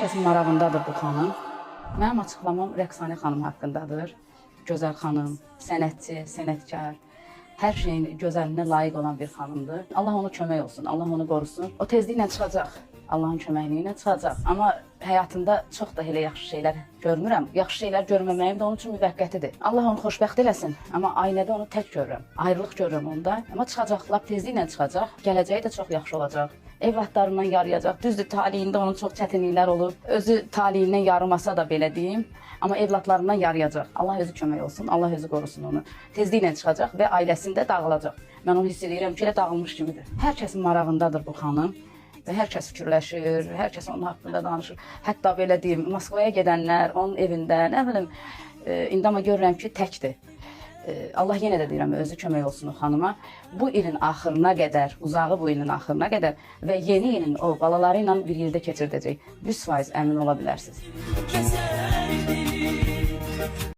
kəsin marağındadır bu xanım. Mənim açıqlamam Rəqsanə xanım haqqındadır. Gözəl xanım, sənətçi, sənətkar, hər şeyin gözəlinə layiq olan bir xanımdır. Allah ona kömək olsun, Allah onu qorusun. O tezliklə çıxacaq, Allahın köməkliyi ilə çıxacaq. Amma həyatında çox da elə yaxşı şeylər görmürəm. Yaxşı şeylər görməməyim də onun üçün müvəqqətidir. Allah onu xoşbəxt eləsin, amma ailədə onu tək görürəm. Ayrılıq görürəm onda. Amma çıxacaq, lap tezliklə çıxacaq. Gələcəyi də çox yaxşı olacaq. Evlatlarından yarayacaq. Düzdür, taleyində onun çox çətinliklər olur. Özü taleyindən yarımasa da belə deyim. Amma evlatlarından yarayacaq. Allah özü kömək olsun, Allah özü qorusun onu. Tezliklə çıxacaq və ailəsində dağılacaq. Mən onu hiss edirəm ki, elə dağılmış kimidir. Hər kəsin marağındadır bu xanım. Və hər kəs fikirləşir, hər kəs onun haqqında danışır. Hətta belə deyim, Moskvaya gedənlər, onun evində, nə bilim, indi amma görürəm ki, təkdir. Allah yenə də deyirəm, özü kömək olsun o xanıma. Bu ilin axırına qədər, uzağı bu ilin axırına qədər və yeni ilin o balaları ilə bir yerdə keçirdəcək. 100% əmin ola bilərsiniz.